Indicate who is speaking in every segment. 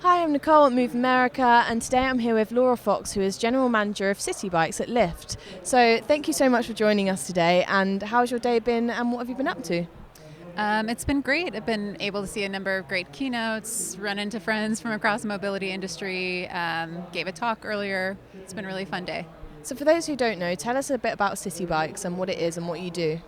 Speaker 1: Hi, I'm Nicole at Move America, and today I'm here with Laura Fox, who is General Manager of Citi Bikes at Lyft. So thank you so much for joining us today, and how's your day been, and what have you been up to?
Speaker 2: It's been great. I've been able to see a number of great keynotes, run into friends from across the mobility industry, gave a talk earlier. It's been a really fun day.
Speaker 1: So for those who don't know, tell us a bit about Citi Bikes and what it is and what you do.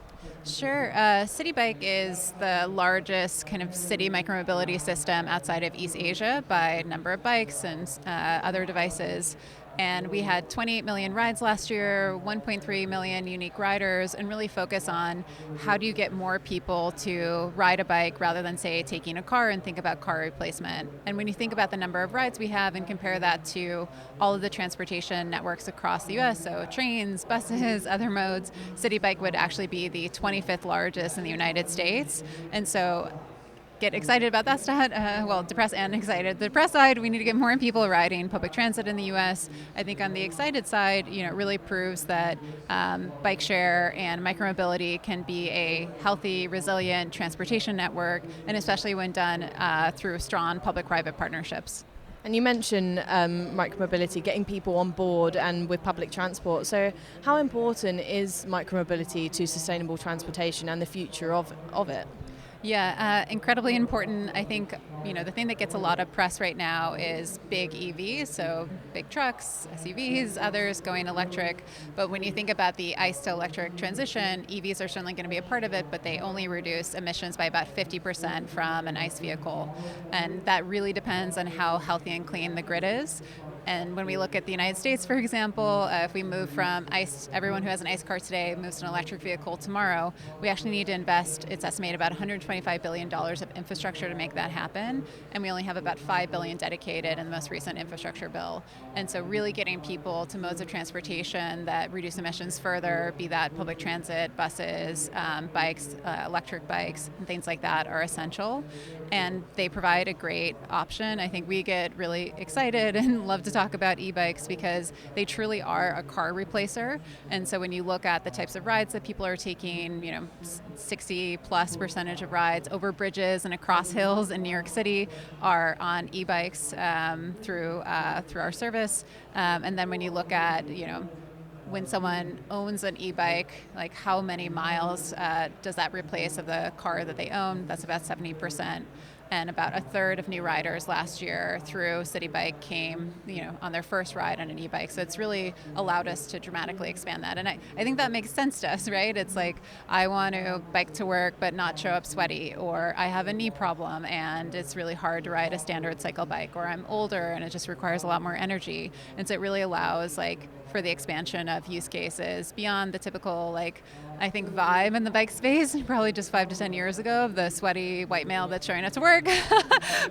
Speaker 2: Sure. Citi Bike is the largest kind of city micromobility system outside of East Asia by number of bikes and other devices. And we had 28 million rides last year, 1.3 million unique riders, and really focus on how do you get more people to ride a bike rather than, say, taking a car and think about car replacement. And when you think about the number of rides we have and compare that to all of the transportation networks across the US, so trains, buses, other modes, Citi Bike would actually be the 25th largest in the United States. And so get excited about that stat. Depressed and excited. The depressed side, we need to get more people riding public transit in the U.S. I think on the excited side, it really proves that bike share and micromobility can be a healthy, resilient transportation network, and especially when done through strong public-private partnerships.
Speaker 1: And you mentioned micromobility, getting people on board and with public transport. So how important is micromobility to sustainable transportation and the future of it?
Speaker 2: Yeah, incredibly important. I think, the thing that gets a lot of press right now is big EVs, so big trucks, SUVs, others going electric. But when you think about the ICE to electric transition, EVs are certainly going to be a part of it, but they only reduce emissions by about 50% from an ICE vehicle. And that really depends on how healthy and clean the grid is. And when we look at the United States, for example, if we move from ICE, everyone who has an ICE car today moves to an electric vehicle tomorrow, we actually need to invest, it's estimated, about $125 billion of infrastructure to make that happen. And we only have about $5 billion dedicated in the most recent infrastructure bill. And so really getting people to modes of transportation that reduce emissions further, be that public transit, buses, bikes, electric bikes, and things like that are essential. And they provide a great option. I think we get really excited and love to talk about e-bikes because they truly are a car replacer. And so when you look at the types of rides that people are taking, 60+% of rides over bridges and across hills in New York City are on e-bikes through our service. And then when you look at, when someone owns an e-bike, like how many miles does that replace of the car that they own? That's about 70%. And about a third of new riders last year through Citi Bike came, on their first ride on an e-bike. So it's really allowed us to dramatically expand that. And I think that makes sense to us, right? It's like, I want to bike to work but not show up sweaty, or I have a knee problem and it's really hard to ride a standard cycle bike, or I'm older and it just requires a lot more energy. And so it really allows for the expansion of use cases beyond the typical, I think, vibe in the bike space, probably just 5 to 10 years ago, of the sweaty white male that's showing up to work,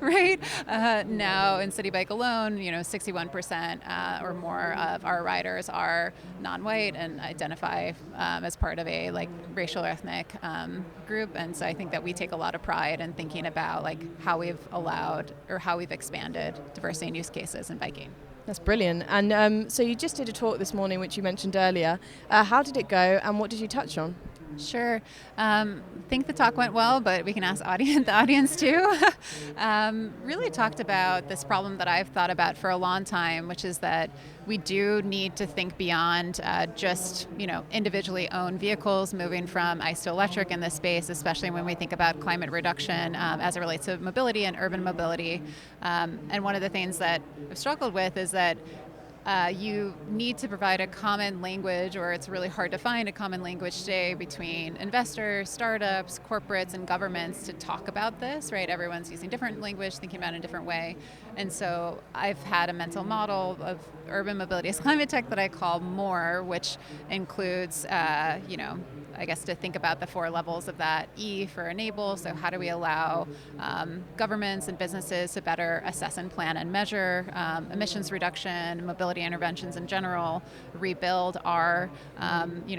Speaker 2: right? Now in Citi Bike alone, 61% or more of our riders are non-white and identify as part of a racial or ethnic group. And so I think that we take a lot of pride in thinking about how we've allowed or how we've expanded diversity in use cases in biking.
Speaker 1: That's brilliant. And so you just did a talk this morning, which you mentioned earlier. How did it go, and what did you touch on?
Speaker 2: Sure. Think the talk went well, but we can ask the audience too. Really talked about this problem that I've thought about for a long time, which is that we do need to think beyond just individually owned vehicles, moving from ICE to electric in this space, especially when we think about climate reduction as it relates to mobility and urban mobility. And one of the things that I've struggled with is that you need to provide a common language, or it's really hard to find a common language today between investors, startups, corporates, and governments to talk about this, right? Everyone's using different language, thinking about it in a different way. And so I've had a mental model of urban mobility as climate tech that I call MORE, which includes, I guess, to think about the 4 levels of that. E for enable, so how do we allow governments and businesses to better assess and plan and measure emissions reduction, mobility interventions in general. Rebuild R,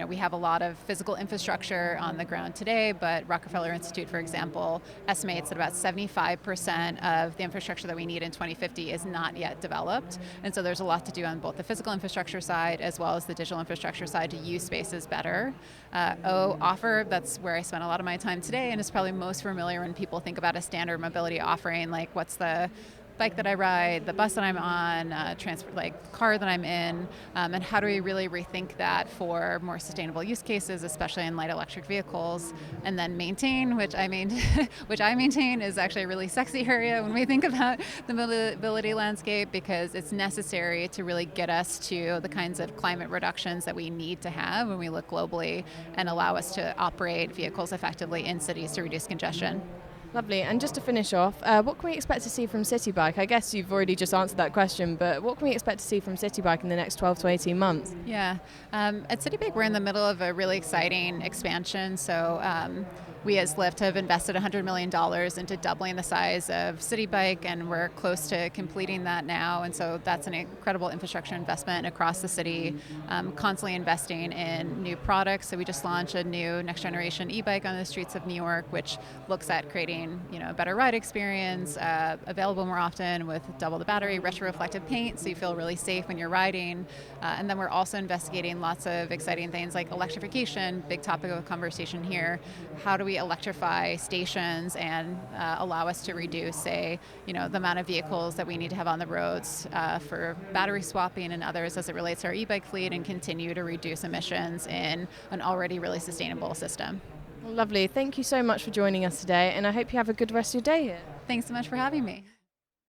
Speaker 2: we have a lot of physical infrastructure on the ground today, but Rockefeller Institute, for example, estimates that about 75% of the infrastructure that we need in 2050 is not yet developed. And so there's a lot to do on both the physical infrastructure side as well as the digital infrastructure side to use spaces better. Offer, that's where I spent a lot of my time today, and it's probably most familiar when people think about a standard mobility offering, like what's the bike that I ride, the bus that I'm on, transport, like car that I'm in, and how do we really rethink that for more sustainable use cases, especially in light electric vehicles, and then maintain, which I maintain is actually a really sexy area when we think about the mobility landscape, because it's necessary to really get us to the kinds of climate reductions that we need to have when we look globally and allow us to operate vehicles effectively in cities to reduce congestion.
Speaker 1: Lovely. And just to finish off, what can we expect to see from Citi Bike? I guess you've already just answered that question, but what can we expect to see from Citi Bike in the next 12 to 18 months?
Speaker 2: Yeah, at Citi Bike, we're in the middle of a really exciting expansion. So we as Lyft have invested $100 million into doubling the size of Citi Bike, and we're close to completing that now. And so that's an incredible infrastructure investment across the city, constantly investing in new products. So we just launched a new next generation e-bike on the streets of New York, which looks at creating a better ride experience, available more often with double the battery, retro-reflective paint, so you feel really safe when you're riding. And then we're also investigating lots of exciting things like electrification, big topic of conversation here. How do we electrify stations and allow us to reduce, say, the amount of vehicles that we need to have on the roads for battery swapping and others as it relates to our e-bike fleet, and continue to reduce emissions in an already really sustainable system.
Speaker 1: Lovely. Thank you so much for joining us today, and I hope you have a good rest of your day here.
Speaker 2: Thanks so much for having me.